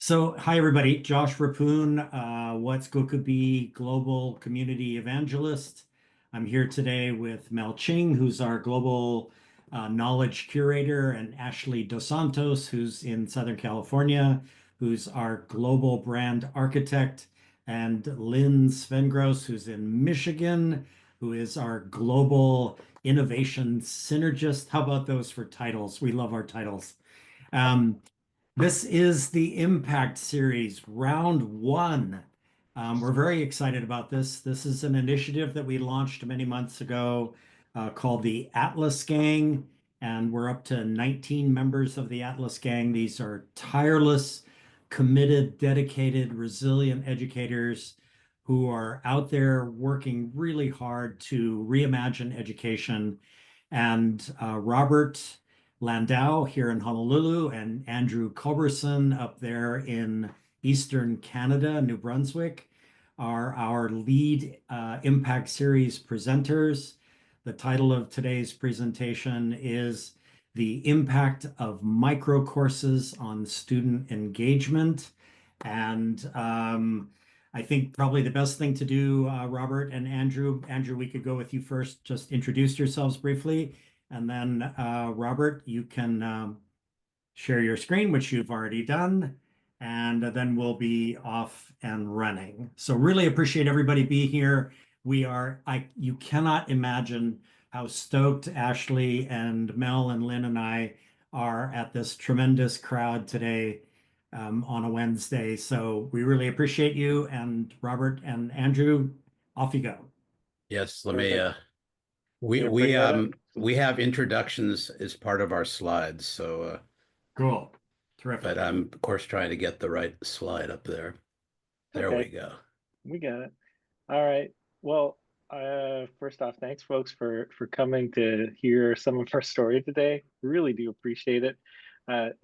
So, hi everybody, Josh Rapoon, What's Gokubi Global Community Evangelist. I'm here today with Mel Ching, who's our Global Knowledge Curator, and Ashley Dos Santos, who's in Southern California, who's our Global Brand Architect, and Lynn Svengros, who's in Michigan, who is our Global Innovation Synergist. How about those for titles? We love our titles. Um, this is the Impact Series, round one. We're very excited about this. This is an initiative that we launched many months ago called the Atlas Gang, and we're up to 19 members of the Atlas Gang. These are tireless, committed, dedicated, resilient educators who are out there working really hard to reimagine education. And Robert Landau here in Honolulu and Andrew Culberson up there in Eastern Canada, New Brunswick, are our lead Impact Series presenters. The title of today's presentation is The Impact of Microcourses on Student Engagement. And I think probably the best thing to do, Robert and Andrew, we could go with you first. Just introduce yourselves briefly. And then, Robert, you can share your screen, which you've already done, and then we'll be off and running. So really appreciate everybody being here. You cannot imagine how stoked Ashley and Mel and Lynn and I are at this tremendous crowd today on a Wednesday. So we really appreciate you. And Robert and Andrew, off you go. Yes, let me Perfect. we Yeah, we bring that up. um we have introductions as part of our slides, so Cool. but Terrific. I'm of course trying to get the right slide up there. There we Okay, go. we got it. All right. Well, first off, thanks folks for coming to hear some of our story today. Really do appreciate it.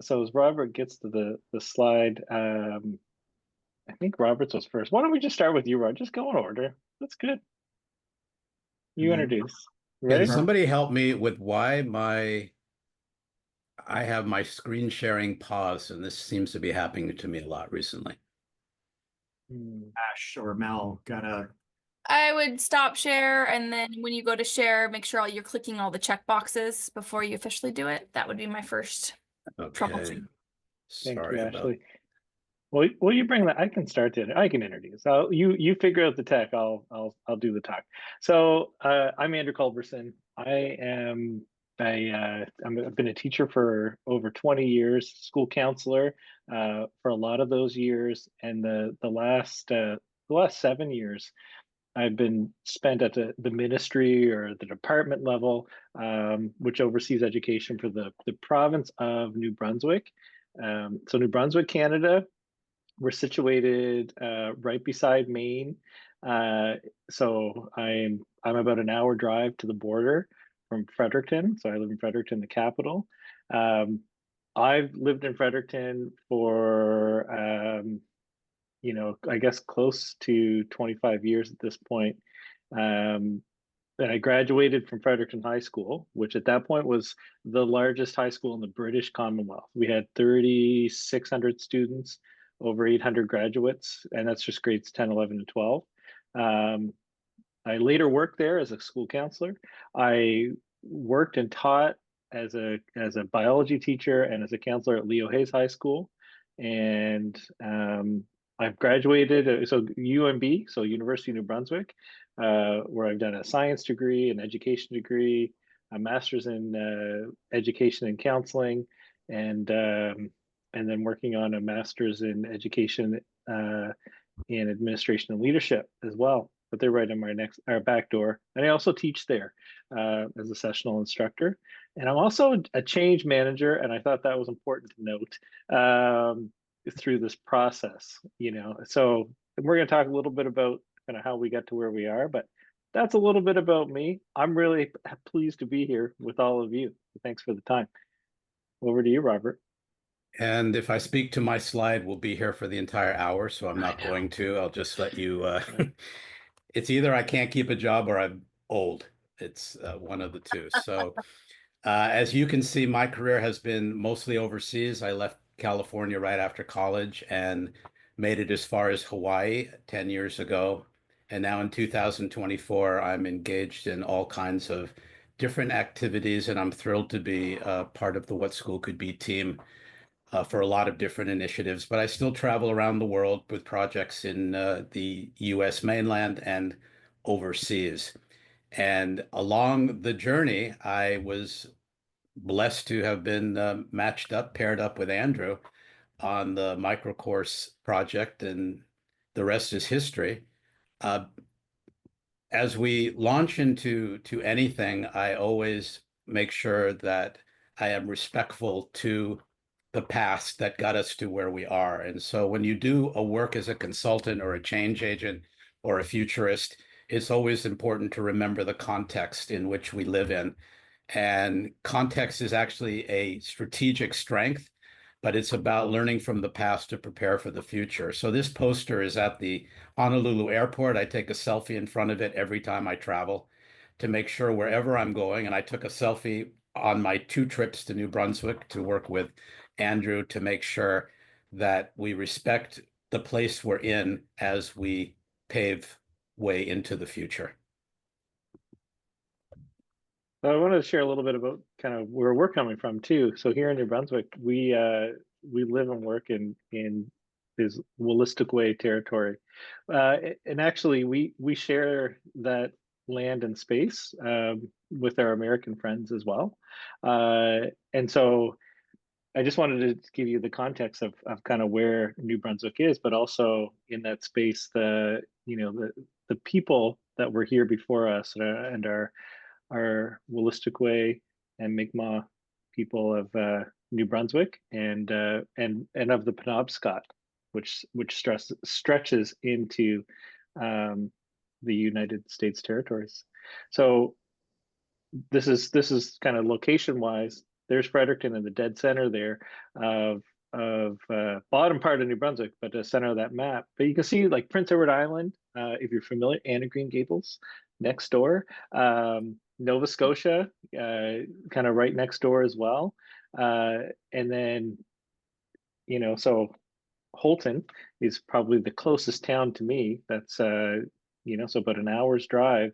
So as Robert gets to the slide, I think Robert's was first. Why don't we just start with you, Robert? Just go in order. That's good. And You then introduce. Can Ready? somebody help me with why I have my screen sharing paused, and this seems to be happening to me a lot recently. Hmm. Ash or Mel gotta. I would stop share, and then when you go to share, make sure you're clicking all the check boxes before you officially do it. That would be my first Okay. troubleshoot. Thank you, Sorry about Ashley. Well, will you bring that? I can start to. I can introduce. You figure out the tech. I'll do the talk. So I'm Andrew Culberson. I've been a teacher for over 20 years, school counselor for a lot of those years, and the last 7 years I've been spent at the ministry or the department level, which oversees education for the province of New Brunswick. So New Brunswick, Canada. We're situated right beside Maine, so I'm about an hour drive to the border from Fredericton. So I live in Fredericton, the capital. Um, I've lived in Fredericton for I guess close to 25 years at this point. Um, and I graduated from Fredericton High School, which at that point was the largest high school in the British Commonwealth. We had 3,600 students, over 800 graduates, and that's just grades 10, 11, and 12. Um, I later worked there as a school counselor. I worked and taught as a biology teacher and as a counselor at Leo Hayes High School, and I've graduated. So UNB, so University of New Brunswick, where I've done a science degree, an education degree, a master's in education and counseling, and then working on a master's in education in administration and leadership as well. But they're right in my next our back door. And I also teach there as a sessional instructor. And I'm also a change manager, and I thought that was important to note through this process. So we're going to talk a little bit about kind of how we got to where we are, but that's a little bit about me. I'm really pleased to be here with all of you. Thanks for the time. Over to you, Robert. And if I speak to my slide, we'll be here for the entire hour, so I'm I not know. going to. I'll just let you it's either I can't keep a job or I'm old. It's one of the two. So as you can see, my career has been mostly overseas. I left California right after college and made it as far as Hawaii 10 years ago. And now in 2024, I'm engaged in all kinds of different activities, and I'm thrilled to be part of the What School Could Be team for a lot of different initiatives. But I still travel around the world with projects in the US mainland and overseas. And along the journey, I was blessed to have been paired up with Andrew on the microcourse project, and the rest is history. Uh, as we launch into anything, I always make sure that I am respectful to the past that got us to where we are. And so when you do a work as a consultant or a change agent or a futurist, it's always important to remember the context in which we live in. And context is actually a strategic strength, but it's about learning from the past to prepare for the future. So this poster is at the Honolulu airport. I take a selfie in front of it every time I travel to make sure wherever I'm going. And I took a selfie on my 2 trips to New Brunswick to work with Andrew to make sure that we respect the place we're in as we pave way into the future. So I wanted to share a little bit about kind of where we're coming from too. So here in New Brunswick, we live and work in this Wolastoqey territory, and actually we share that land and space with our American friends as well, and so I just wanted to give you the context of kind of where New Brunswick is, but also in that space, the people that were here before us and our Wolastoqey and Mi'kmaq people of New Brunswick and of the Penobscot, which stretches into the United States territories. So this is kind of location wise. There's Fredericton in the dead center there of bottom part of New Brunswick, but the center of that map. But you can see like Prince Edward Island, if you're familiar, Anne of Green Gables next door. Nova Scotia, kind of right next door as well. And then, so Holton is probably the closest town to me. That's, so about an hour's drive.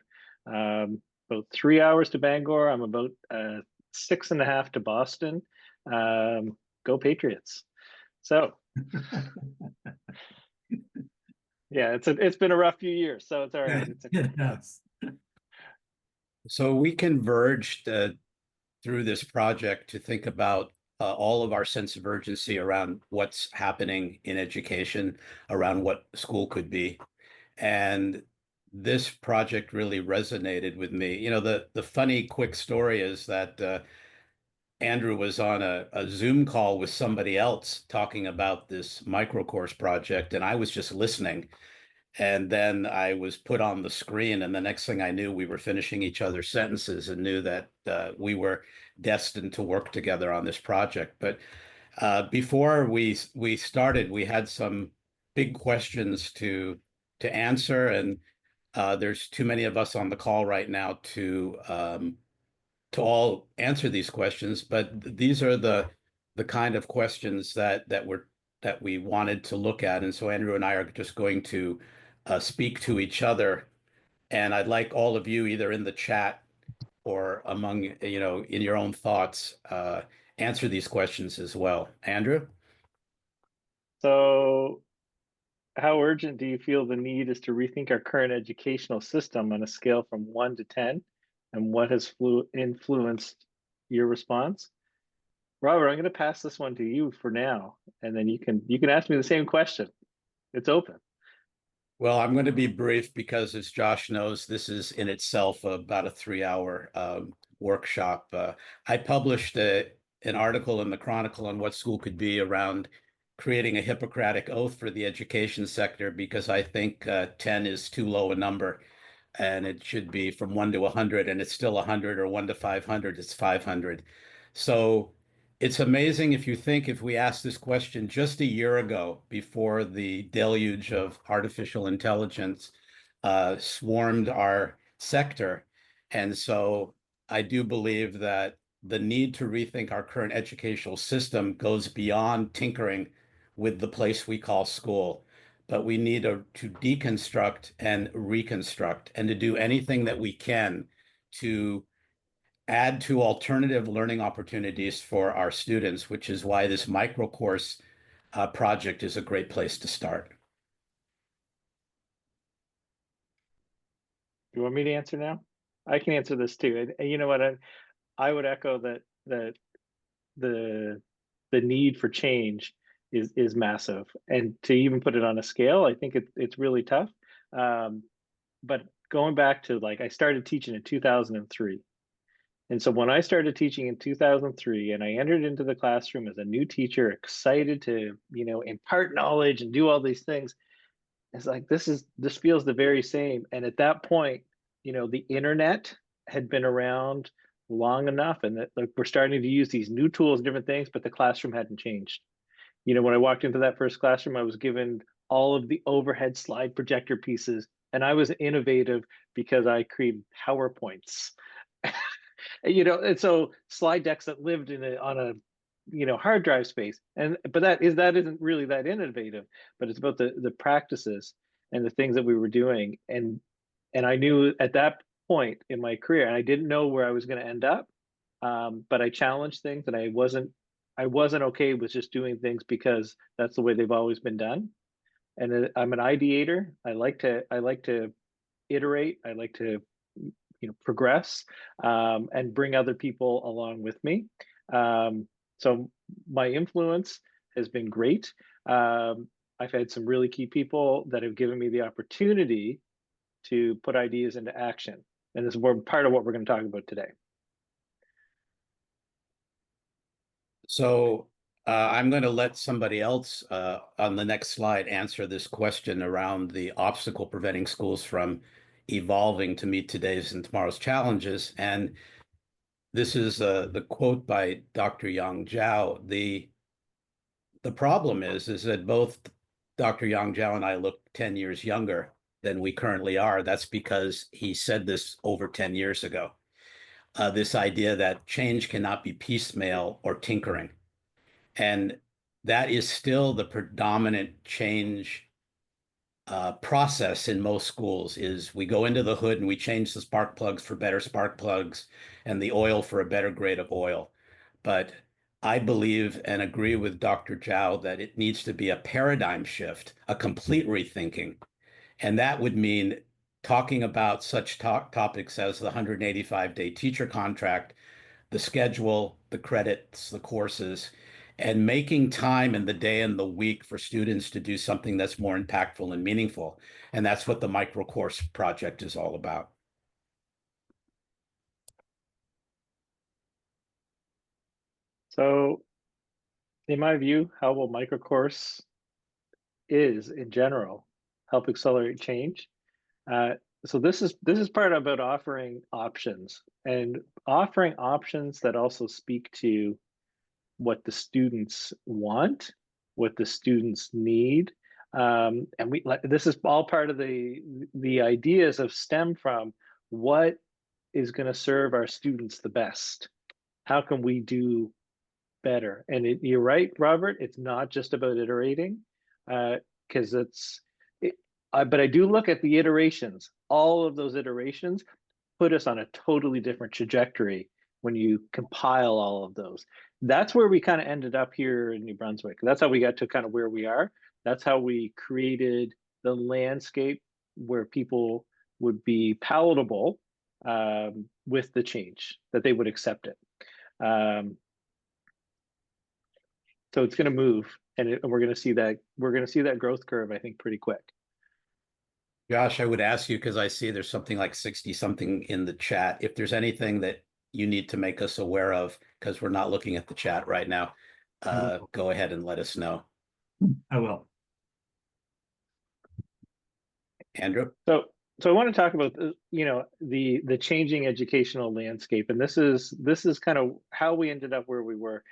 About 3 hours to Bangor. I'm about 6.5 to Boston. Go Patriots. So yeah, it's been a rough few years, so it's all right. Yes. So we converged through this project to think about all of our sense of urgency around what's happening in education, around what school could be. And this project really resonated with me. The funny quick story is that Andrew was on a Zoom call with somebody else talking about this microcourse project, and I was just listening. And then I was put on the screen, and the next thing I knew, we were finishing each other's sentences and knew that we were destined to work together on this project. But before we started, we had some big questions to answer, and there's too many of us on the call right now to all answer these questions. But these are the kind of questions that we wanted to look at, and so Andrew and I are just going to speak to each other. And I'd like all of you, either in the chat or among, in your own thoughts, answer these questions as well. Andrew? So how urgent do you feel the need is to rethink our current educational system on a scale from 1 to 10? And what has influenced your response? Robert, I'm going to pass this one to you for now, and then you can ask me the same question. It's open. Well, I'm going to be brief because, as Josh knows, this is in itself about a 3-hour workshop. I published an article in the Chronicle on what school could be around creating a Hippocratic oath for the education sector, because I think 10 is too low a number, and it should be from 1 to 100, and it's still 100, or 1 to 500, it's 500. So it's amazing if we asked this question just a year ago, before the deluge of artificial intelligence swarmed our sector. And so I do believe that the need to rethink our current educational system goes beyond tinkering with the place we call school. But we need to deconstruct and reconstruct and to do anything that we can to add to alternative learning opportunities for our students, which is why this microcourse project is a great place to start. You want me to answer now? I can answer this too. And you know what? I would echo that the need for change is massive, and to even put it on a scale, I think it's really tough. But going back to, like, I started teaching in 2003. And so when I started teaching in 2003 and I entered into the classroom as a new teacher, excited to, impart knowledge and do all these things, it's like, this feels the very same. And at that point, the internet had been around long enough, and that, like, we're starting to use these new tools and different things, but the classroom hadn't changed. When I walked into that first classroom, I was given all of the overhead slide projector pieces, and I was innovative because I created PowerPoints. And so slide decks that lived on a hard drive space, but that isn't really that innovative, but it's about the practices and the things that we were doing. And I knew at that point in my career, and I didn't know where I was going to end up, but I challenged things, and I wasn't okay with just doing things because that's the way they've always been done. And I'm an ideator. I like to iterate. I like to progress, and bring other people along with me. So my influence has been great. I've had some really key people that have given me the opportunity to put ideas into action, and this is part of what we're going to talk about today. So I'm going to let somebody else on the next slide answer this question around the obstacle preventing schools from evolving to meet today's and tomorrow's challenges. And this is the quote by Dr. Yang Zhao. The problem is that both Dr. Yang Zhao and I look 10 years younger than we currently are. That's because he said this over 10 years ago. This idea that change cannot be piecemeal or tinkering. And that is still the predominant change process in most schools. Is we go into the hood and we change the spark plugs for better spark plugs and the oil for a better grade of oil. But I believe and agree with Dr. Zhao that it needs to be a paradigm shift, a complete rethinking. And that would mean talking about such topics as the 185-day teacher contract, the schedule, the credits, the courses, and making time in the day and the week for students to do something that's more impactful and meaningful. And that's what the microcourse project is all about. So in my view, how will microcourse is in general help accelerate change? So this is part about offering options, and offering options that also speak to what the students want, what the students need. And this is all part of the ideas of STEM, from what is going to serve our students the best. How can we do better? And you're right, Robert, it's not just about iterating, because but I do look at the iterations. All of those iterations put us on a totally different trajectory when you compile all of those. That's where we kind of ended up here in New Brunswick. That's how we got to kind of where we are. That's how we created the landscape where people would be palatable with the change, that they would accept it. So it's going to move, and we're going to see that growth curve, I think, pretty quick. Josh, I would ask you, because I see there's something like 60 something in the chat, if there's anything that you need to make us aware of, because we're not looking at the chat right now, go ahead and let us know. I will. Andrew? So I want to talk about the changing educational landscape, and this is kind of how we ended up where we were.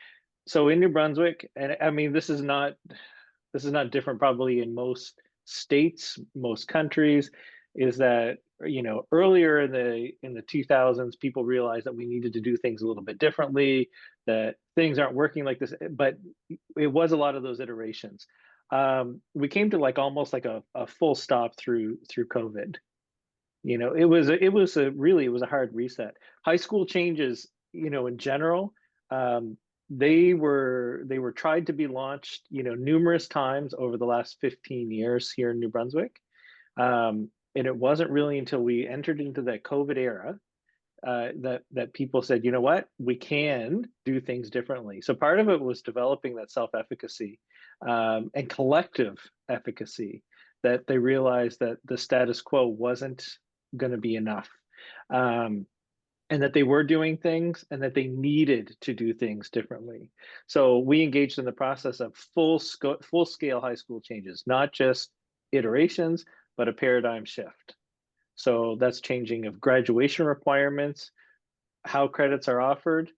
So in New Brunswick, and I mean, this is not different probably in most states, most countries, is that earlier in the 2000s, people realized that we needed to do things a little bit differently, that things aren't working like this, but it was a lot of those iterations. We came to like almost like a full stop through COVID. It was a hard reset. High school changes, in general, they were tried to be launched, numerous times over the last 15 years here in New Brunswick. And it wasn't really until we entered into that COVID era that people said, you know what, we can do things differently. So part of it was developing that self-efficacy and collective efficacy, that they realized that the status quo wasn't going to be enough, and that they were doing things and that they needed to do things differently. So we engaged in the process of full-scale high school changes, not just iterations, but a paradigm shift. So that's changing of graduation requirements, how credits are offered,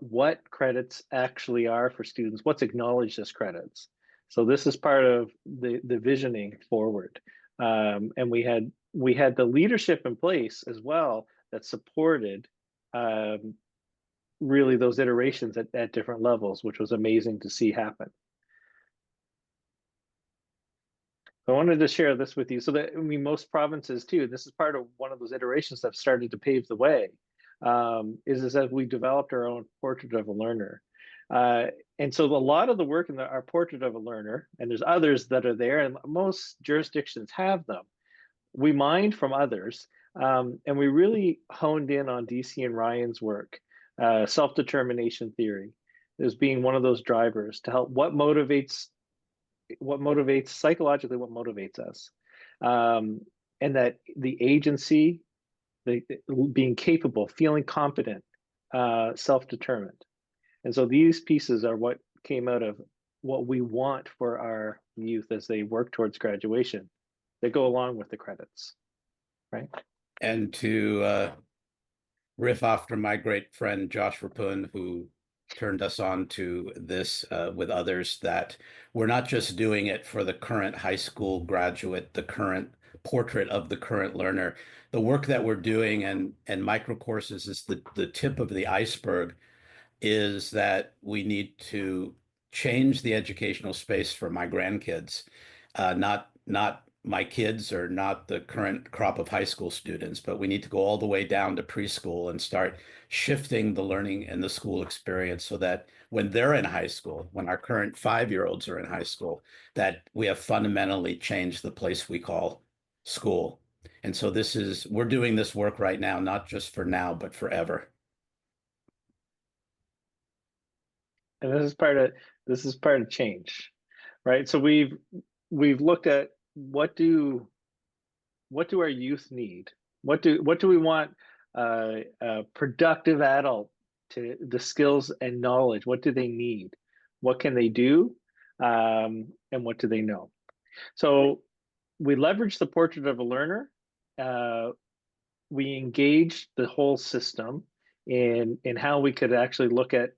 what credits actually are for students, what's acknowledged as credits. So this is part of the visioning forward. And we had the leadership in place as well that supported really those iterations at different levels, which was amazing to see happen. I wanted to share this with you so that, most provinces too, this is part of one of those iterations that have started to pave the way, is as we developed our own portrait of a learner. And so a lot of the work in our portrait of a learner, and there's others that are there, and most jurisdictions have them, we mined from others, and we really honed in on DC and Ryan's work, self-determination theory as being one of those drivers to help what motivates psychologically, what motivates us, and that the agency, being capable, feeling competent, self-determined. And so these pieces are what came out of what we want for our youth as they work towards graduation, that go along with the credits, right? And to riff after my great friend Josh Rapun, who turned us on to this with others, that we're not just doing it for the current high school graduate, the current portrait of the current learner. The work that we're doing, and Microcourses is the tip of the iceberg, is that we need to change the educational space for my grandkids, not my kids or not the current crop of high school students, but we need to go all the way down to preschool and start shifting the learning and the school experience so that when they're in high school, when our current 5-year-olds are in high school, that we have fundamentally changed the place we call school. And so we're doing this work right now, not just for now, but forever. And this is part of change, right? So we've looked at what do our youth need? What do we want a productive adult to, the skills and knowledge? What do they need? What can they do? And what do they know? So we leverage the portrait of a learner. We engage the whole system in how we could actually look at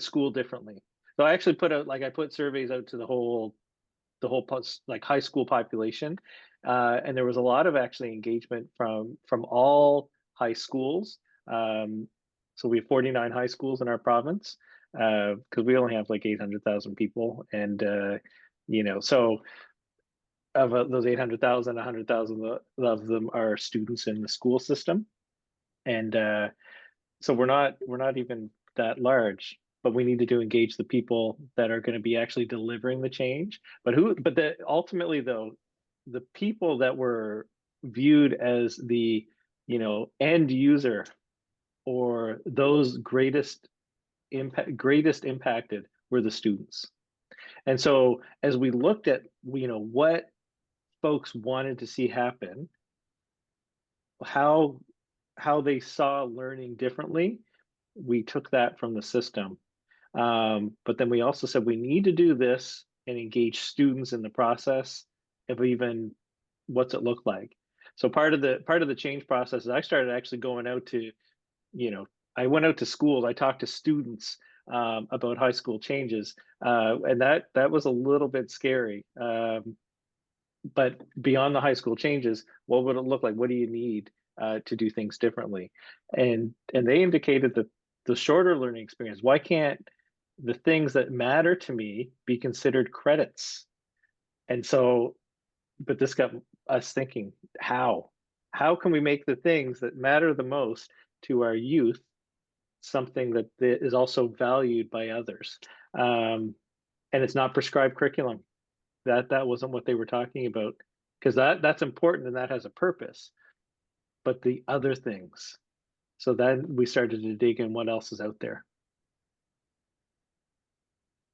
school differently. So I actually put surveys out to the whole like high school population, and there was a lot of actually engagement from all high schools. So we have 49 high schools in our province, because we only have like 800,000 people, and so of those 800,000, 100,000 of them are students in the school system, and so we're not even that large. But we needed to engage the people that are going to be actually delivering the change. But ultimately, though, the people that were viewed as the end user, or those greatest impacted, were the students. And so as we looked at what folks wanted to see happen, how they saw learning differently, we took that from the system. But then we also said we need to do this and engage students in the process of even what's it look like. So part of the change process is I started actually going out to, I went out to schools. I talked to students about high school changes, and that was a little bit scary. but beyond the high school changes, what would it look like? What do you need to do things differently? And they indicated that the shorter learning experience, why can't the things that matter to me be considered credits? And so, but this got us thinking, how? How can we make the things that matter the most to our youth something that is also valued by others? And it's not prescribed curriculum. That wasn't what they were talking about, because that's important and that has a purpose. But the other things. So then we started to dig in what else is out there.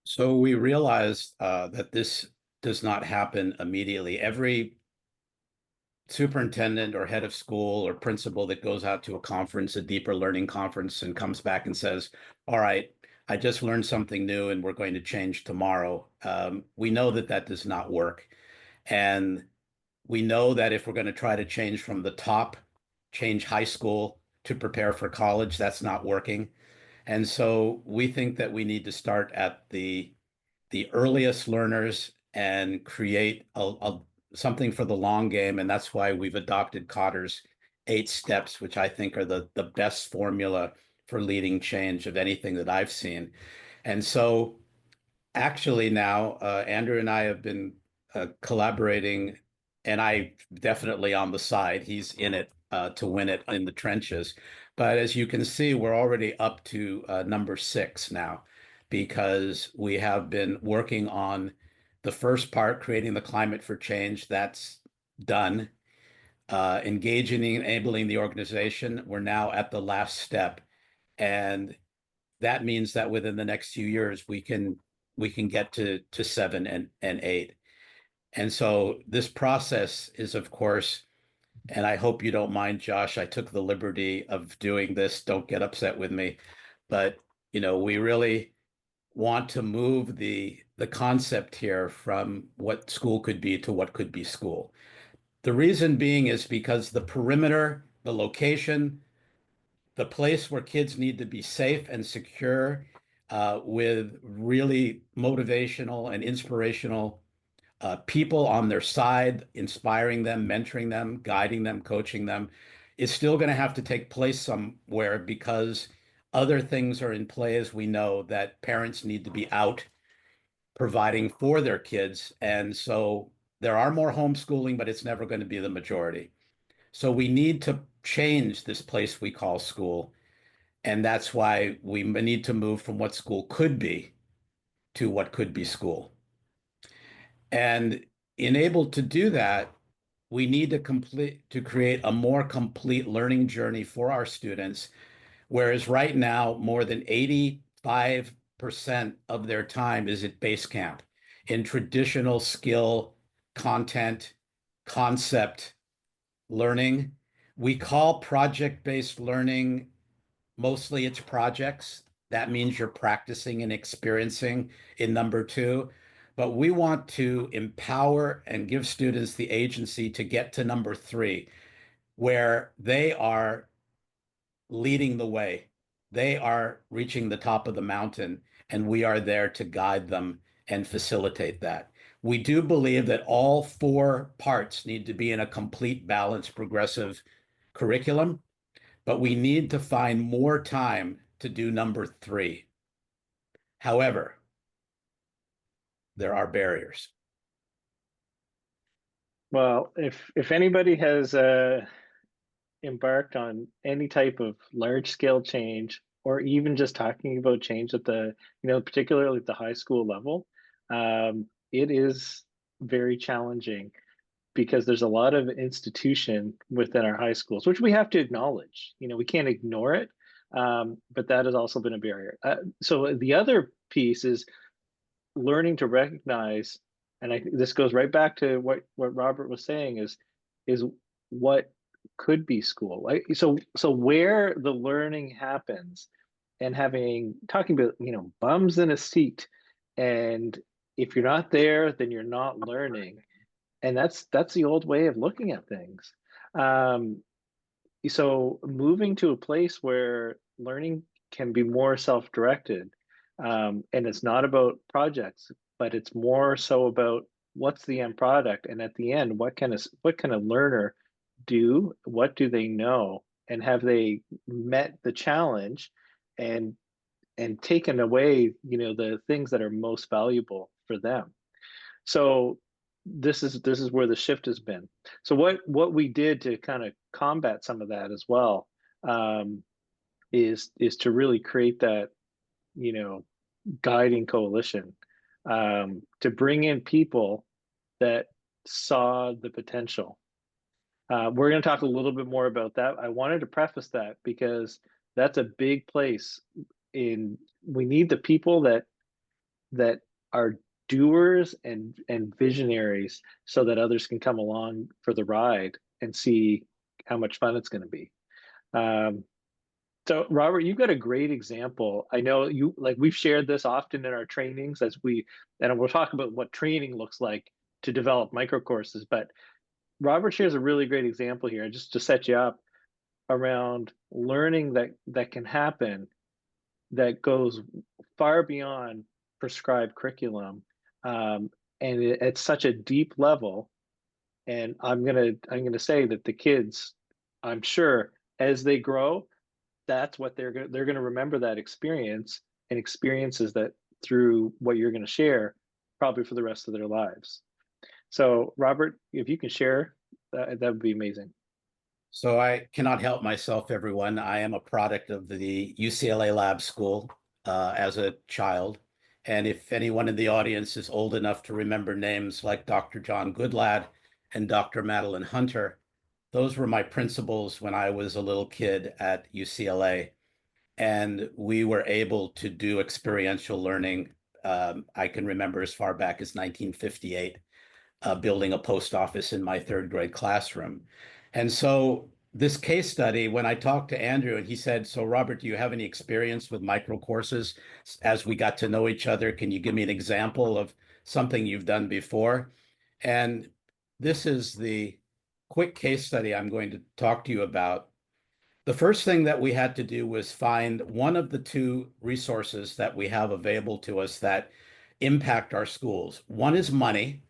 So we realized that this does not happen immediately. Every superintendent or head of school or principal that goes out to a conference, a deeper learning conference, and comes back and says, all right, I just learned something new and we're going to change tomorrow. We know that that does not work. And we know that if we're going to try to change from the top, change high school to prepare for college, that's not working. And so we think that we need to start at the earliest learners and create something for the long game. And that's why we've adopted Cotter's 8 steps, which I think are the best formula for leading change of anything that I've seen. And so actually now, Andrew and I have been collaborating, and I definitely on the side. He's in it to win it in the trenches. But as you can see, we're already up to number 6 now, because we have been working on the first part, creating the climate for change. That's done. Engaging and enabling the organization. We're now at the last step. And that means that within the next few years, we can get to 7 and 8. And so this process is, of course, and I hope you don't mind, Josh, I took the liberty of doing this. Don't get upset with me. But, we really want to move the concept here from what school could be to what could be school. The reason being is because the perimeter, the location, the place where kids need to be safe and secure, with really motivational and inspirational people on their side, inspiring them, mentoring them, guiding them, coaching them, is still going to have to take place somewhere, because other things are in play, as we know, that parents need to be out providing for their kids. And so there are more homeschooling, but it's never going to be the majority. So we need to change this place we call school. And that's why we need to move from what school could be to what could be school. And enabled to do that, we need to create a more complete learning journey for our students. Whereas right now, more than 85% of their time is at base camp in traditional skill, content, concept learning. We call project-based learning, mostly it's projects. That means you're practicing and experiencing in number 2. But we want to empower and give students the agency to get to number 3, where they are leading the way. They are reaching the top of the mountain, and we are there to guide them and facilitate that. We do believe that all 4 parts need to be in a complete, balanced, progressive curriculum, but we need to find more time to do number 3. However, there are barriers. Well, if anybody has embarked on any type of large scale change, or even just talking about change at the, particularly at the high school level, it is very challenging, because there's a lot of institution within our high schools, which we have to acknowledge. We can't ignore it, but that has also been a barrier. So the other piece is learning to recognize, and I think this goes right back to what Robert was saying, is what could be school. So where the learning happens, and talking about bums in a seat, and if you're not there, then you're not learning, and that's the old way of looking at things. So moving to a place where learning can be more self-directed, and it's not about projects, but it's more so about what's the end product, and at the end, what can a learner do? What do they know? And have they met the challenge and taken away, the things that are most valuable for them? So this is where the shift has been. So what we did to kind of combat some of that as well, um, is to really create that, you know, guiding coalition, to bring in people that saw the potential. We're going to talk a little bit more about that. I wanted to preface that because that's a big place. In We need the people that are doers and visionaries, so that others can come along for the ride and see how much fun it's going to be. Um, so Robert, you've got a great example. I know you, like, we've shared this often in our trainings, and we'll talk about what training looks like to develop microcourses. But Robert shares a really great example here, just to set you up around learning that can happen, that goes far beyond prescribed curriculum, um, and at such a deep level. And I'm gonna say that the kids, I'm sure, as they grow, that's what they're gonna remember, that experience, and experiences that through what you're gonna share, probably for the rest of their lives. So Robert, if you can share, that would be amazing. So I cannot help myself, everyone. I am a product of the UCLA Lab School as a child. And if anyone in the audience is old enough to remember names like Dr. John Goodlad and Dr. Madeline Hunter, those were my principals when I was a little kid at UCLA. And we were able to do experiential learning. I can remember as far back as 1958, building a post office in my third grade classroom. And so this case study, when I talked to Andrew and he said, so Robert, do you have any experience with microcourses? As we got to know each other, can you give me an example of something you've done before? And this is the quick case study I'm going to talk to you about. The first thing that we had to do was find one of the two resources that we have available to us that impact our schools. One is money.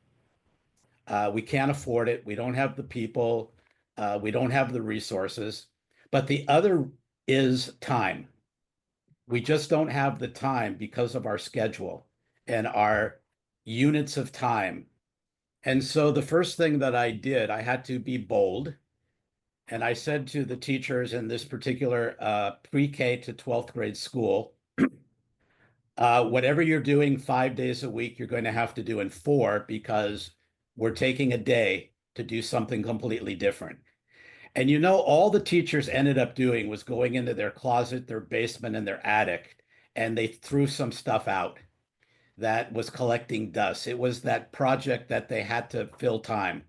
We can't afford it. We don't have the people. We don't have the resources. But the other is time. We just don't have the time because of our schedule and our units of time. And so the first thing that I did, I had to be bold. And I said to the teachers in this particular pre-K to 12th grade school, whatever you're doing 5 days a week, you're going to have to do in 4, because we're taking a day to do something completely different. And all the teachers ended up doing was going into their closet, their basement, and their attic, and they threw some stuff out that was collecting dust. It was that project that they had to fill time,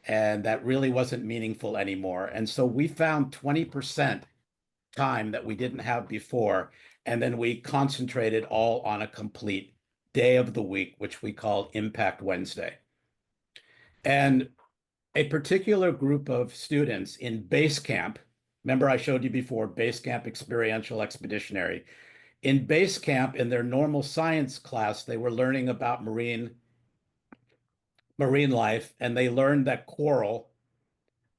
and that really wasn't meaningful anymore. And so we found 20% time that we didn't have before, and then we concentrated all on a complete day of the week, which we call Impact Wednesday. And a particular group of students in base camp, remember I showed you before, base camp, experiential, expeditionary. In base camp, in their normal science class, they were learning about marine life, and they learned that coral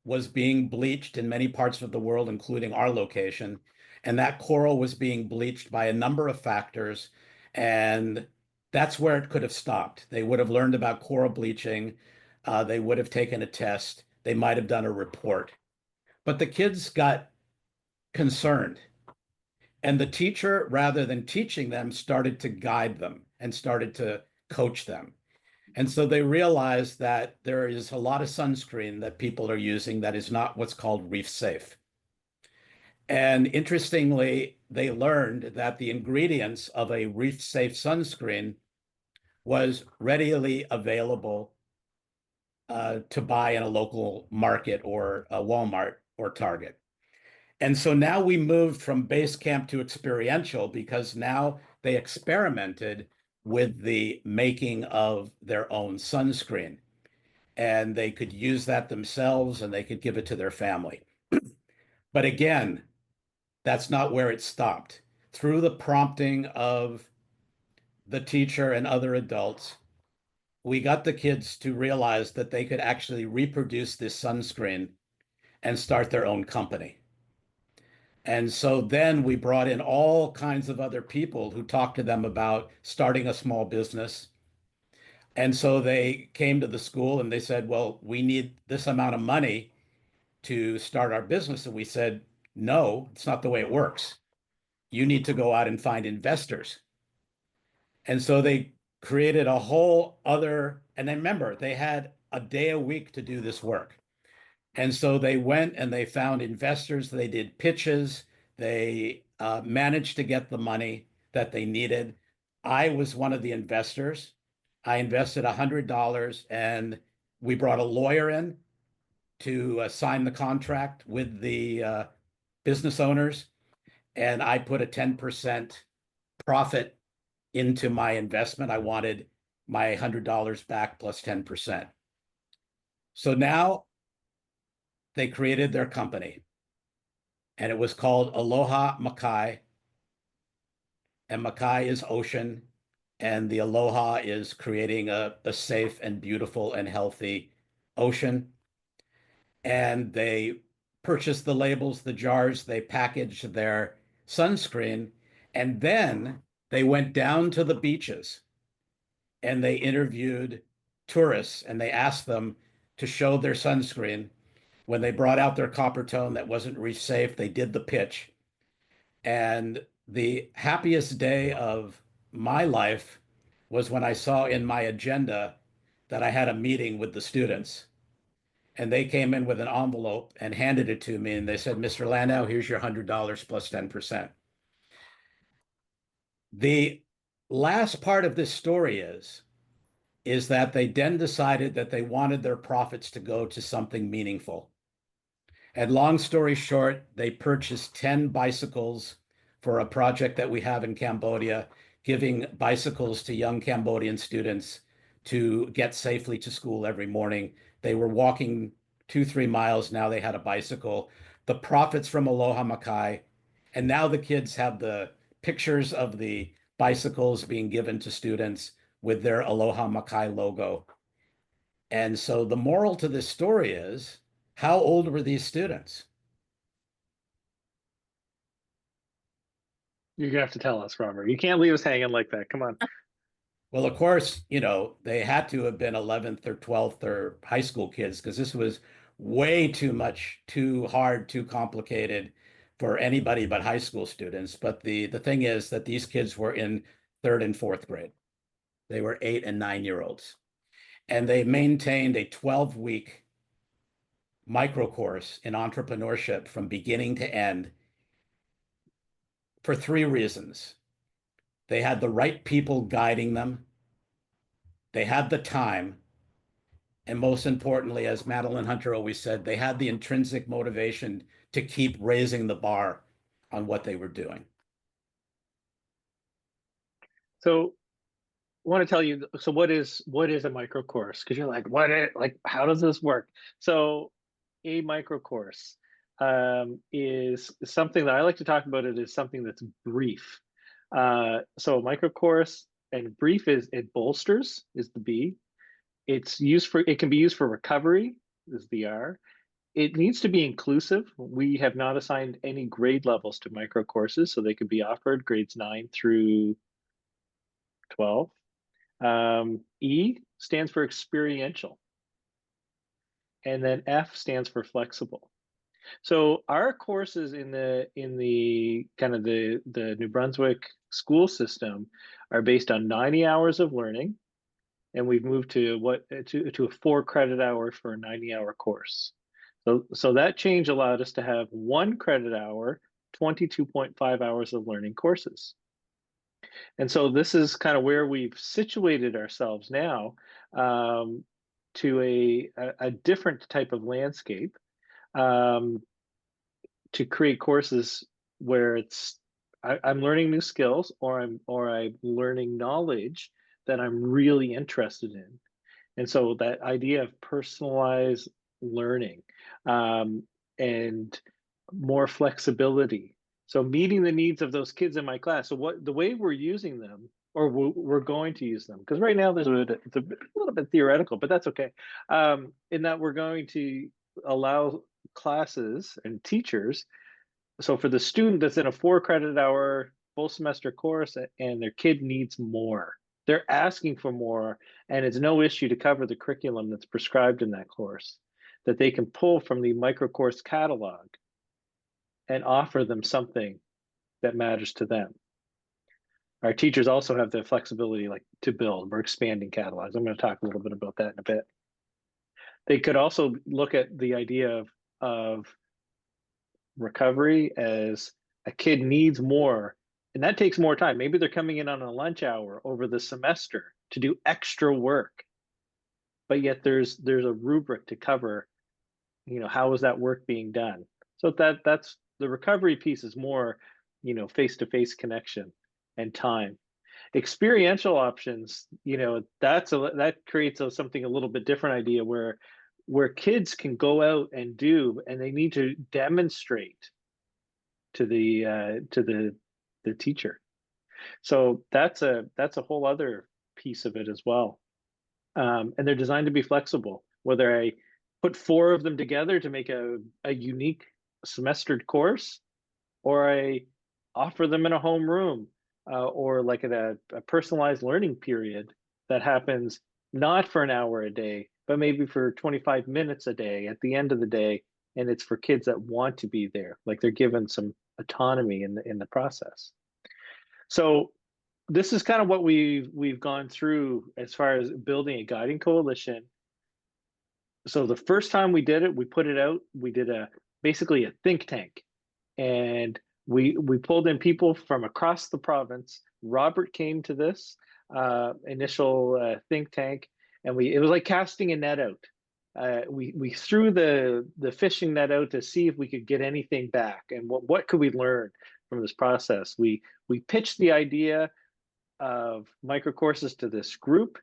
was being bleached in many parts of the world, including our location. And that coral was being bleached by a number of factors. And that's where it could have stopped. They would have learned about coral bleaching. They would have taken a test. They might have done a report. But the kids got concerned. And the teacher, rather than teaching them, started to guide them and started to coach them. And so they realized that there is a lot of sunscreen that people are using that is not what's called reef safe. And interestingly, they learned that the ingredients of a reef safe sunscreen was readily available to buy in a local market or a Walmart or Target. And so now we moved from base camp to experiential, because now they experimented with the making of their own sunscreen, and they could use that themselves and they could give it to their family. But again, that's not where it stopped. Through the prompting of the teacher and other adults, we got the kids to realize that they could actually reproduce this sunscreen and start their own company. And so then we brought in all kinds of other people who talked to them about starting a small business. And so they came to the school and they said, well, we need this amount of money to start our business. And we said, no, it's not the way it works. You need to go out and find investors. And so they created a whole other, and then remember, they had a day a week to do this work. And so they went and they found investors, they did pitches, they managed to get the money that they needed. I was one of the investors. I invested $100 and we brought a lawyer in to sign the contract with the business owners. And I put a 10% profit into my investment. I wanted my $100 back plus 10%. So now they created their company and it was called Aloha Makai. And Makai is ocean, and the Aloha is creating a safe and beautiful and healthy ocean. And they purchased the labels, the jars, they packaged their sunscreen, and then they went down to the beaches and they interviewed tourists and they asked them to show their sunscreen. When they brought out their copper tone that wasn't reef safe, they did the pitch. And the happiest day of my life was when I saw in my agenda that I had a meeting with the students. And they came in with an envelope and handed it to me. And they said, Mr. Landau, here's your $100 plus 10%. The last part of this story is that they then decided that they wanted their profits to go to something meaningful. And long story short, they purchased 10 bicycles for a project that we have in Cambodia, giving bicycles to young Cambodian students to get safely to school every morning. They were walking 2-3 miles. Now they had a bicycle. The profits from Aloha Makai. And now the kids have the pictures of the bicycles being given to students with their Aloha Makai logo. And so the moral to this story is, how old were these students? You're gonna have to tell us, Robert. You can't leave us hanging like that. Come on. Well, of course, they had to have been 11th or 12th or high school kids because this was way too much, too hard, too complicated for anybody but high school students. But the thing is that these kids were in 3rd and 4th grade. They were 8 and 9-year-olds. And they maintained a 12-week microcourse in entrepreneurship from beginning to end for 3 reasons. They had the right people guiding them. They had the time. And most importantly, as Madeline Hunter always said, they had the intrinsic motivation to keep raising the bar on what they were doing. So I want to tell you, so what is a micro course? Because you're like, how does this work? So a micro course is something that I like to talk about. It is something that's brief. So a micro course, and brief is, it bolsters is the B. It can be used for recovery is the R. It needs to be inclusive. We have not assigned any grade levels to micro courses, so they could be offered grades 9 through 12. E stands for experiential. And then F stands for flexible. So our courses in the kind of the New Brunswick school system are based on 90 hours of learning, and we've moved to a 4 credit hour for a 90-hour course. So that change allowed us to have 1 credit hour, 22.5 hours of learning courses. And so this is kind of where we've situated ourselves now, to a different type of landscape, to create courses where I'm learning new skills, or I'm learning knowledge that I'm really interested in. And so that idea of personalized learning, and more flexibility. So meeting the needs of those kids in my class. So the way we're using them or we're going to use them, because right now it's a little bit theoretical, but that's okay. In that we're going to allow classes and teachers. So for the student that's in a 4 credit hour full semester course and their kid needs more, they're asking for more, and it's no issue to cover the curriculum that's prescribed in that course, that they can pull from the microcourse catalog and offer them something that matters to them. Our teachers also have the flexibility like to build. We're expanding catalogs. I'm going to talk a little bit about that in a bit. They could also look at the idea of recovery as a kid needs more, and that takes more time. Maybe they're coming in on a lunch hour over the semester to do extra work, but yet there's a rubric to cover, how is that work being done? So that's the recovery piece is more, face-to-face connection and time. Experiential options, that creates something a little bit different idea where kids can go out and do, and they need to demonstrate to the teacher. So that's a whole other piece of it as well. And they're designed to be flexible. Whether I put 4 of them together to make a unique semestered course, or I offer them in a home room, or like at a personalized learning period that happens not for an hour a day, but maybe for 25 minutes a day at the end of the day, and it's for kids that want to be there, like they're given some autonomy in the process. So this is kind of what we've gone through as far as building a guiding coalition. So the first time we did it, we put it out, we did basically a think tank, and we pulled in people from across the province. Robert came to this initial think tank, and it was like casting a net out. We threw the fishing net out to see if we could get anything back, and what could we learn from this process. We pitched the idea of microcourses to this group.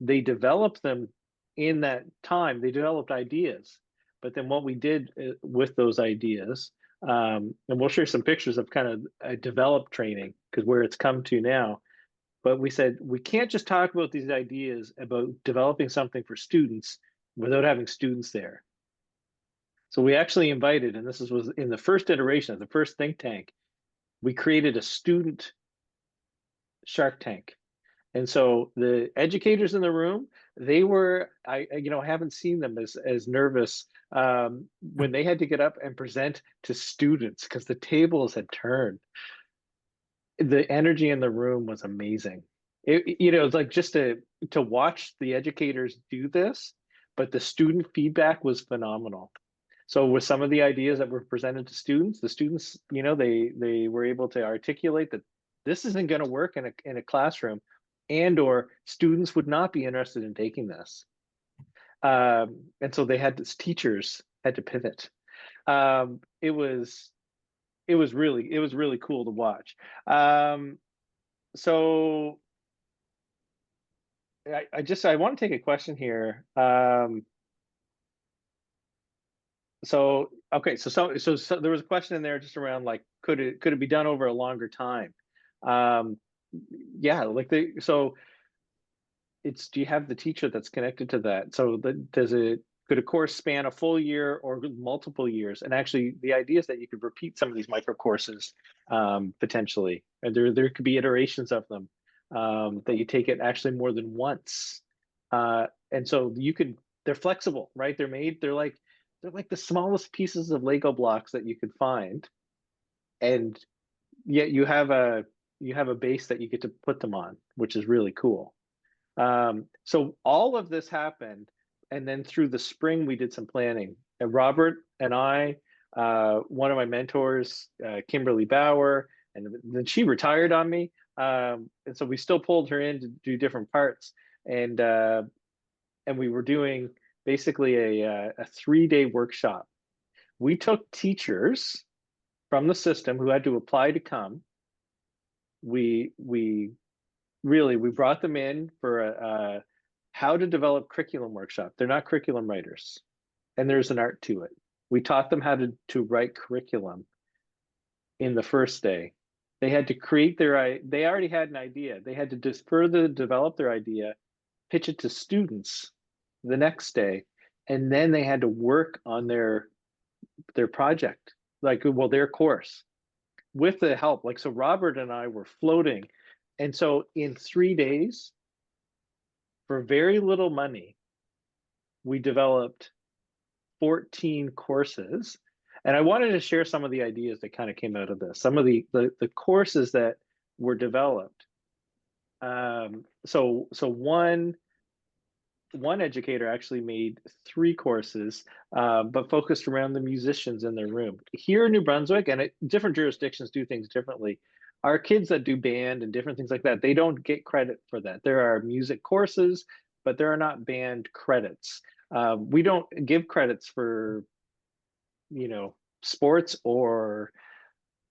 They developed them in that time. They developed ideas, but then what we did with those ideas, and we'll share some pictures of kind of a developed training, because where it's come to now. But we said we can't just talk about these ideas about developing something for students without having students there. So we actually invited, and this was in the first iteration of the first think tank, we created a student Shark Tank. And so the educators in the room, they were, I haven't seen them as nervous when they had to get up and present to students, because the tables had turned. The energy in the room was amazing. It's like just to watch the educators do this, but the student feedback was phenomenal. So with some of the ideas that were presented to students, the students, they were able to articulate that this isn't going to work in a classroom, or students would not be interested in taking this. And so teachers had to pivot. It was really cool to watch. So I want to take a question here. So there was a question in there just around like, could it be done over a longer time? Yeah, like do you have the teacher that's connected to that? So could a course span a full year or multiple years? And actually the idea is that you could repeat some of these micro courses potentially, and there could be iterations of them that you take it actually more than once. And so they're flexible, right? They're like the smallest pieces of Lego blocks that you could find, and yet you have a base that you get to put them on, which is really cool. So all of this happened, and then through the spring we did some planning. And Robert and I, one of my mentors, Kimberly Bauer, and then she retired on me, and so we still pulled her in to do different parts, and we were doing basically a 3-day workshop. We took teachers from the system who had to apply to come. We brought them in for a how to develop curriculum workshop. They're not curriculum writers, and there's an art to it. We taught them how to write curriculum in the first day. They had to create they already had an idea. They had to just further develop their idea, pitch it to students the next day, and then they had to work on their project, like, well, their course with the help. Like, so Robert and I were floating. And so in 3 days, for very little money, we developed 14 courses. And I wanted to share some of the ideas that kind of came out of this, some of the courses that were developed. So one educator actually made 3 courses, but focused around the musicians in their room. Here in New Brunswick, and different jurisdictions do things differently. Our kids that do band and different things like that, they don't get credit for that. There are music courses, but there are not band credits. We don't give credits for, sports or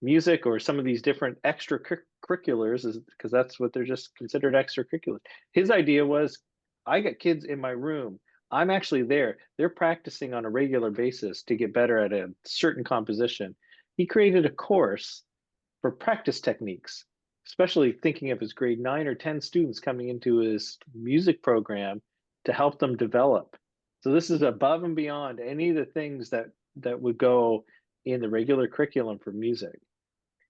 music or some of these different extracurriculars, because that's what they're just considered, extracurriculars. His idea was, I got kids in my room. I'm actually there. They're practicing on a regular basis to get better at a certain composition. He created a course for practice techniques, especially thinking of his grade 9 or 10 students coming into his music program to help them develop. So this is above and beyond any of the things that would go in the regular curriculum for music,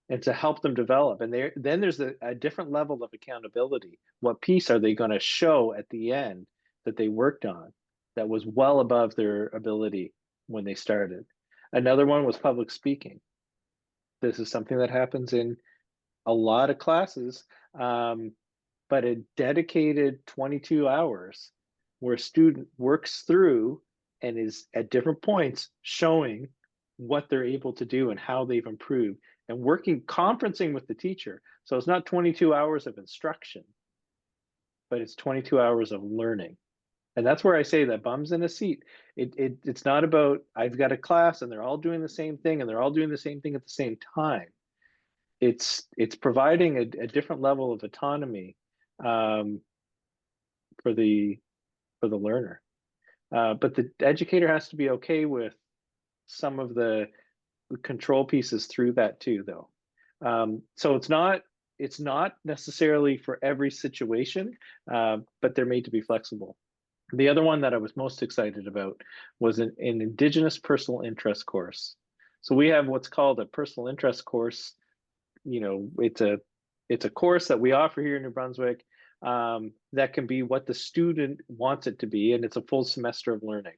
and to help them develop. And then there's a different level of accountability. What piece are they going to show at the end that they worked on that was well above their ability when they started? Another one was public speaking. This is something that happens in a lot of classes, but a dedicated 22 hours where a student works through and is at different points showing what they're able to do and how they've improved, and conferencing with the teacher. So it's not 22 hours of instruction, but it's 22 hours of learning. And that's where I say that bums in a seat. It's not about, I've got a class and they're all doing the same thing and they're all doing the same thing at the same time. It's providing a different level of autonomy for the learner. But the educator has to be okay with some of the control pieces through that too, though. So it's not necessarily for every situation, but they're made to be flexible. The other one that I was most excited about was an Indigenous personal interest course. So we have what's called a personal interest course. It's a course that we offer here in New Brunswick, that can be what the student wants it to be, and it's a full semester of learning.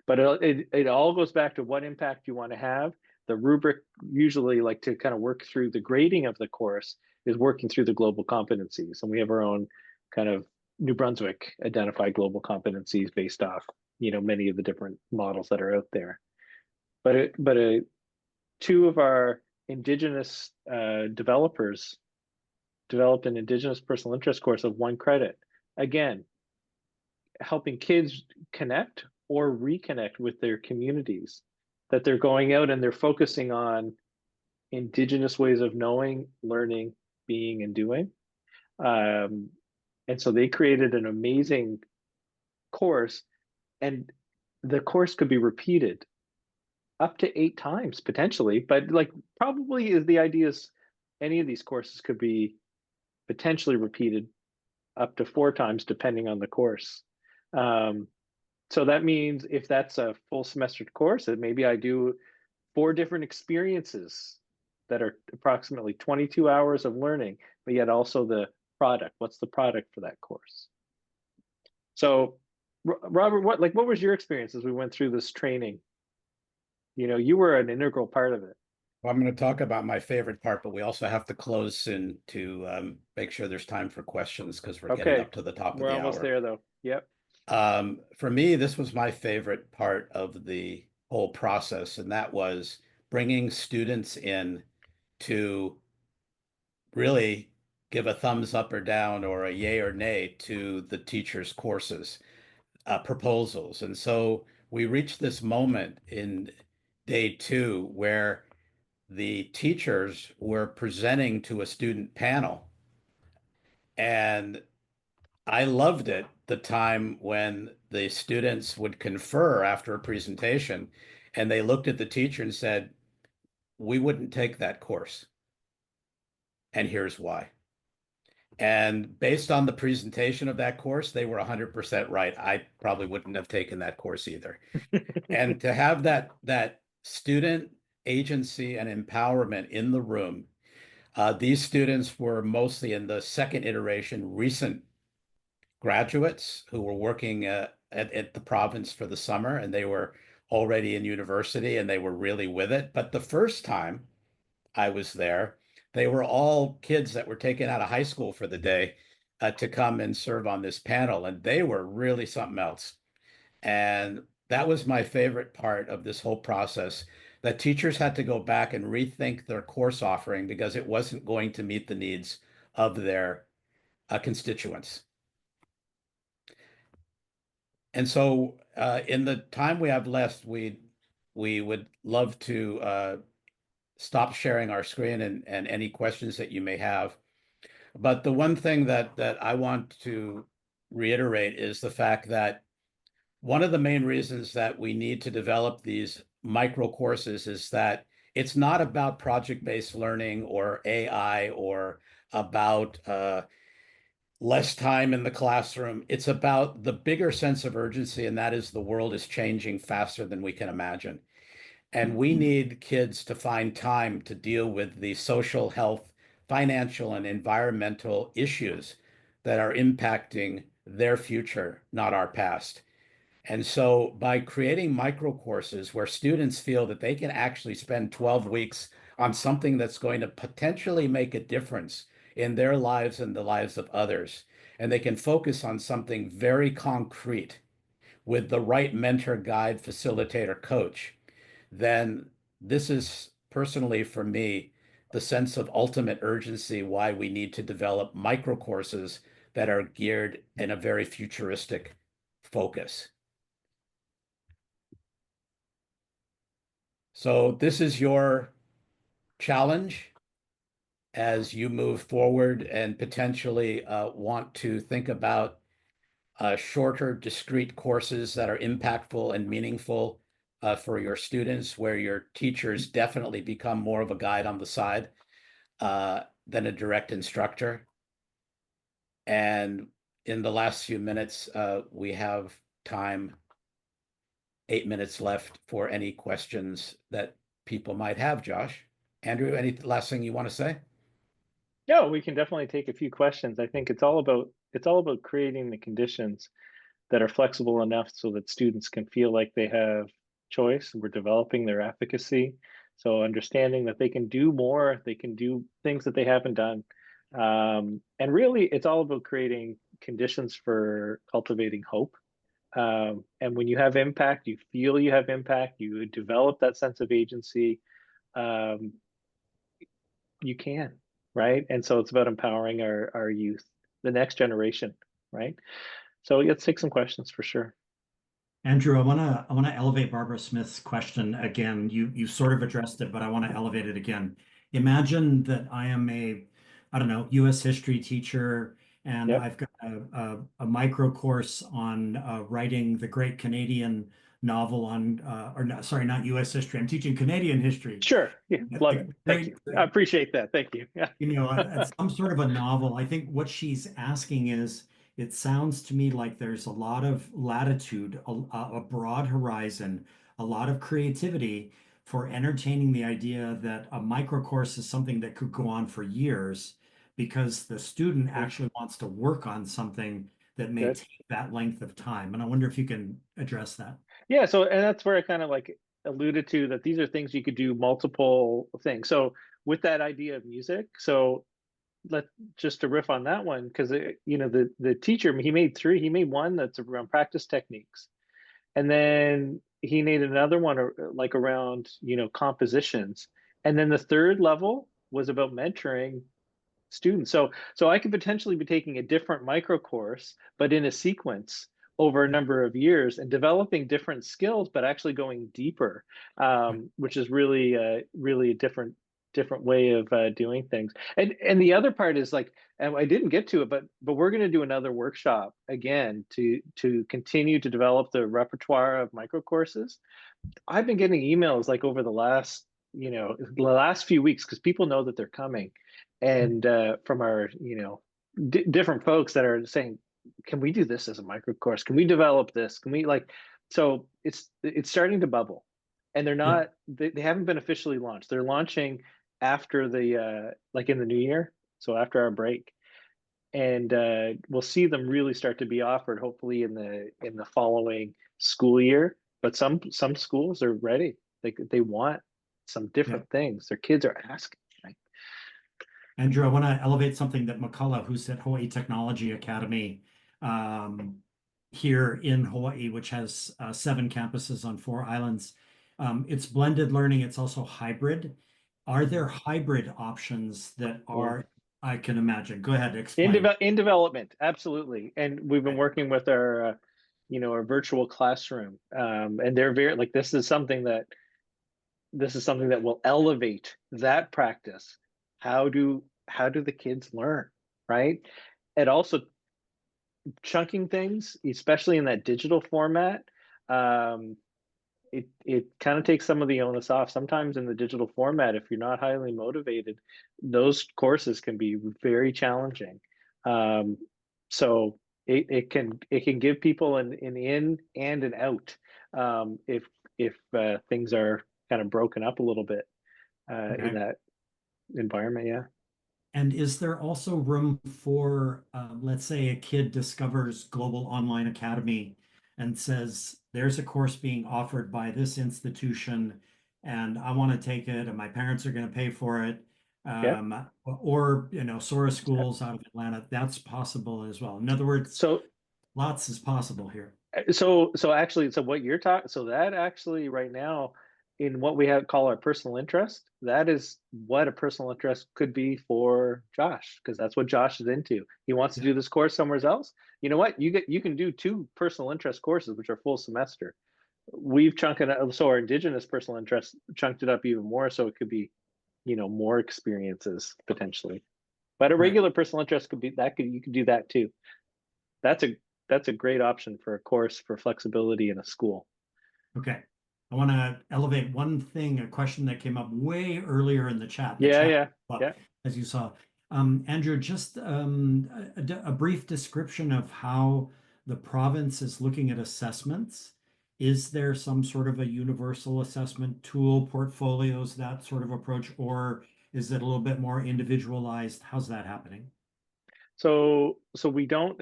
But it all goes back to what impact you want to have. The rubric, usually, like, to kind of work through the grading of the course, is working through the global competencies. And we have our own kind of New Brunswick identified global competencies based off, many of the different models that are out there. But 2 of our Indigenous developers developed an Indigenous personal interest course of 1 credit. Again, helping kids connect or reconnect with their communities, that they're going out and they're focusing on Indigenous ways of knowing, learning, being, and doing. And so they created an amazing course, and the course could be repeated up to 8 times potentially, but like, probably is the idea is any of these courses could be potentially repeated up to 4 times depending on the course. So that means if that's a full semester course, that maybe I do 4 different experiences that are approximately 22 hours of learning, but yet also the product. What's the product for that course? So, Robert, what was your experience as we went through this training? You were an integral part of it. Well, I'm going to talk about my favorite part, but we also have to close soon to make sure there's time for questions, because we're getting up to the top of the hour. We're almost there, though. Yep. For me, this was my favorite part of the whole process, and that was bringing students in to really give a thumbs up or down or a yay or nay to the teacher's courses, proposals. And so we reached this moment in day 2 where the teachers were presenting to a student panel. And I loved it, the time when the students would confer after a presentation and they looked at the teacher and said, "We wouldn't take that course." and here's why. And based on the presentation of that course, they were 100% right. I probably wouldn't have taken that course either. And to have that student agency and empowerment in the room, these students were mostly in the second iteration, recent graduates who were working at the province for the summer, and they were already in university and they were really with it. But the first time I was there, they were all kids that were taken out of high school for the day to come and serve on this panel, and they were really something else. And that was my favorite part of this whole process, that teachers had to go back and rethink their course offering because it wasn't going to meet the needs of their constituents. And so in the time we have left, we would love to stop sharing our screen and any questions that you may have. But the one thing that I want to reiterate is the fact that one of the main reasons that we need to develop these micro courses is that it's not about project-based learning or AI or about less time in the classroom. It's about the bigger sense of urgency, and that is the world is changing faster than we can imagine. And we need kids to find time to deal with the social, health, financial, and environmental issues that are impacting their future, not our past. And so by creating micro courses where students feel that they can actually spend 12 weeks on something that's going to potentially make a difference in their lives and the lives of others, and they can focus on something very concrete with the right mentor, guide, facilitator, coach, then this is personally for me the sense of ultimate urgency why we need to develop micro courses that are geared in a very futuristic focus. So this is your challenge as you move forward and potentially want to think about shorter, discrete courses that are impactful and meaningful for your students, where your teachers definitely become more of a guide on the side than a direct instructor. And in the last few minutes, we have time, 8 minutes left for any questions that people might have, Josh. Andrew, any last thing you want to say? No, we can definitely take a few questions. I think it's all about creating the conditions that are flexible enough so that students can feel like they have choice. We're developing their efficacy. So understanding that they can do more, they can do things that they haven't done. And really, it's all about creating conditions for cultivating hope. And when you have impact, you feel you have impact, you develop that sense of agency, you can, right? And so it's about empowering our youth, the next generation, right? So let's take some questions for sure. Andrew, I wanna elevate Barbara Smith's question again. You sort of addressed it, but I want to elevate it again. Imagine that I am I don't know, U.S. history teacher, and Yep. I've got a micro course on writing the great Canadian novel on, or not, sorry, not U.S. history. I'm teaching Canadian history. Sure. Yeah, love it. Thank you. I appreciate that. Thank you. Yeah. Some sort of a novel. I think what she's asking is, it sounds to me like there's a lot of latitude, a broad horizon, a lot of creativity for entertaining the idea that a micro course is something that could go on for years because the student actually wants to work on something that may Good. take that length of time. And I wonder if you can address that. Yeah. So, and that's where I kind of like alluded to that these are things you could do multiple things. So with that idea of music, so just to riff on that one, because the teacher, he made three. He made one that's around practice techniques, and then he made another one like around compositions, and then the third level was about mentoring students. So I could potentially be taking a different micro course, but in a sequence over a number of years and developing different skills, but actually going deeper, which is really really a different way of doing things. And the other part is like, and I didn't get to it, but we're going to do another workshop again to continue to develop the repertoire of micro courses. I've been getting emails like over the last the last few weeks, because people know that they're coming, and from our different folks that are saying, can we do this as a micro course? Can we develop this? Can we so it's starting to bubble, and they're not they haven't been officially launched. They're launching after the in the new year, so after our break, and we'll see them really start to be offered hopefully in the following school year. But some schools are ready. They want some different things. Their kids are asking. Right? Andrew, I want to elevate something that McCullough, who's at Hawaii Technology Academy here in Hawaii, which has 7 campuses on 4 islands. It's blended learning. It's also hybrid. Are there hybrid options that are, I can imagine? Go ahead, explain. In development, absolutely. And we've been working with our, our virtual classroom, and they're very this is something that will elevate that practice. How do the kids learn, right? And also chunking things, especially in that digital format. It kind of takes some of the onus off. Sometimes in the digital format, if you're not highly motivated, those courses can be very challenging. So it can give people an in and an out if things are kind of broken up a little bit in that environment. Yeah. And is there also room for, let's say, a kid discovers Global Online Academy and says, there's a course being offered by this institution, and I want to take it, and my parents are going to pay for it. Or, Sora Schools out of Atlanta, that's possible as well. In other words, lots is possible here. So what you're talking, so that actually right now, in what we call our personal interest, that is what a personal interest could be for Josh, because that's what Josh is into. He wants to do this course somewhere else. You know what? You can do 2 personal interest courses, which are full semester. We've chunked it up, so our Indigenous personal interest chunked it up even more, so it could be, more experiences potentially. But a regular personal interest could be you could do that too. That's a great option for a course for flexibility in a school. Okay. I want to elevate one thing, a question that came up way earlier in the chat. As you saw. Andrew, just a brief description of how the province is looking at assessments. Is there some sort of a universal assessment tool, portfolios, that sort of approach, or is it a little bit more individualized? How's that happening? So we don't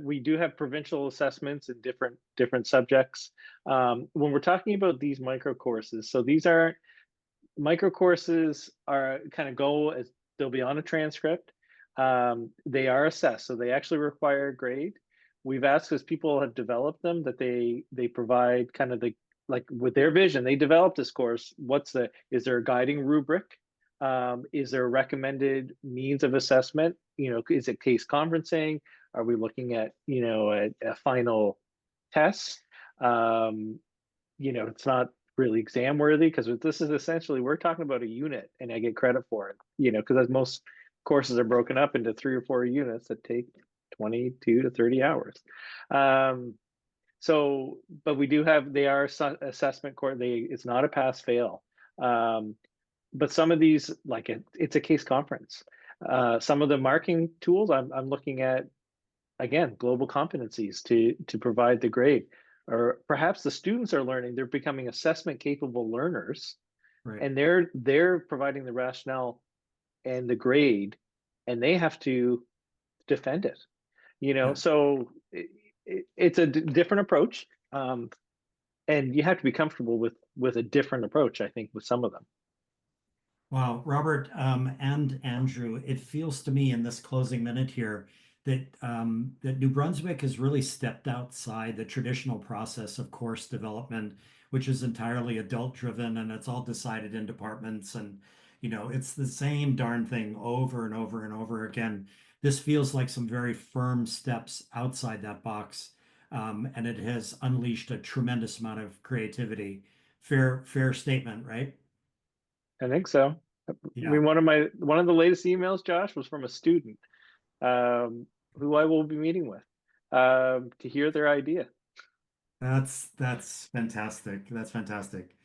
we do have provincial assessments in different subjects. When we're talking about these micro courses, so these are micro courses are kind of go as they'll be on a transcript. They are assessed, so they actually require a grade. We've asked, as people have developed them, that they provide kind of with their vision. They developed this course. Is there a guiding rubric? Is there a recommended means of assessment? Is it case conferencing? Are we looking at, a final test? It's not really exam worthy, because this is essentially, we're talking about a unit, and I get credit for it, because as most courses are broken up into 3 or 4 units that take 22 to 30 hours. But we do have, they are assessment course. It's not a pass fail. But some of these, it's a case conference. Some of the marking tools, I'm looking at, again, global competencies to provide the grade. Or perhaps the students are learning, they're becoming assessment capable learners, and they're providing the rationale and the grade, and they have to defend it. So it's a different approach, and you have to be comfortable with a different approach, I think, with some of them. Wow, Robert and Andrew, it feels to me in this closing minute here that that New Brunswick has really stepped outside the traditional process of course development, which is entirely adult driven, and it's all decided in departments, and it's the same darn thing over and over and over again. This feels like some very firm steps outside that box, and it has unleashed a tremendous amount of creativity. Fair statement, right? I think so. Yeah. I mean, one of the latest emails, Josh, was from a student who I will be meeting with to hear their idea. That's fantastic. That's fantastic.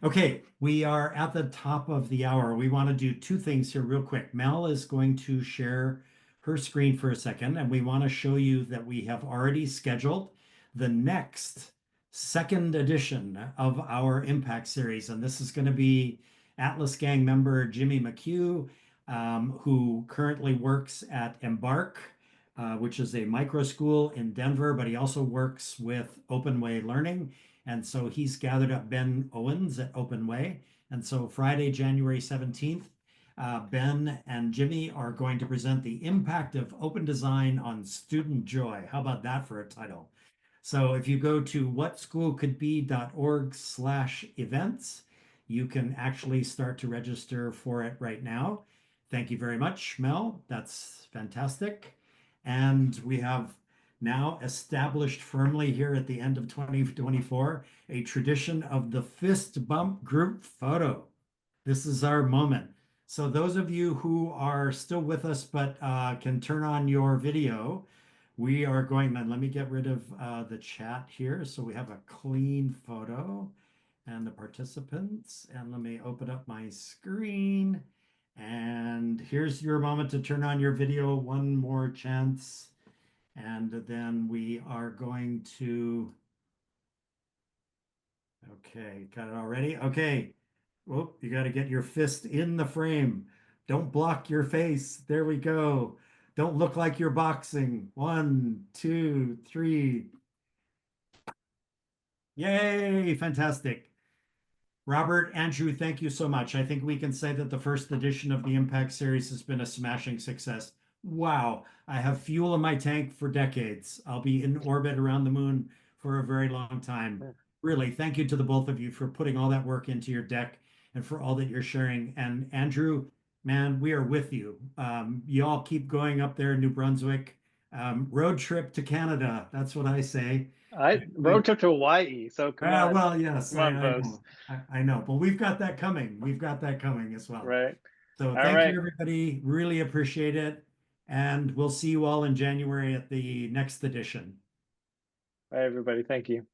Okay, we are at the top of the hour. We want to do two things here real quick. Mel is going to share her screen for a second, and we want to show you that we have already scheduled the next second edition of our Impact series. And this is going to be Atlas Gang member Jimmy McHugh, who currently works at Embark, which is a micro school in Denver, but he also works with Open Way Learning. And so he's gathered up Ben Owens at Open Way. And so Friday, January 17th, Ben and Jimmy are going to present the impact of open design on student joy. How about that for a title? So if you go to whatschoolcouldbe.org/events, you can actually start to register for it right now. Thank you very much, Mel. That's fantastic. And we have now established firmly here at the end of 2024 a tradition of the fist bump group photo. This is our moment. So those of you who are still with us but can turn on your video, we are going, let me get rid of the chat here so we have a clean photo and the participants. And let me open up my screen. And here's your moment to turn on your video. One more chance. And then we are going to, okay, got it already? Okay. Whoop, you got to get your fist in the frame. Don't block your face. There we go. Don't look like you're boxing. 1, 2, 3. Yay, fantastic. Robert, Andrew, thank you so much. I think we can say that the first edition of the Impact series has been a smashing success. Wow, I have fuel in my tank for decades. I'll be in orbit around the moon for a very long time. Really, thank you to the both of you for putting all that work into your deck and for all that you're sharing. And Andrew, man, we are with you. You all keep going up there in New Brunswick. Road trip to Canada. That's what I say. I road trip to Hawaii, so come on. Well, yes, Come on, I folks. know. I know, but we've got that coming. We've got that coming as well. Right. So All thank right. you, everybody. Really appreciate it. And we'll see you all in January at the next edition. Bye, everybody. Thank you.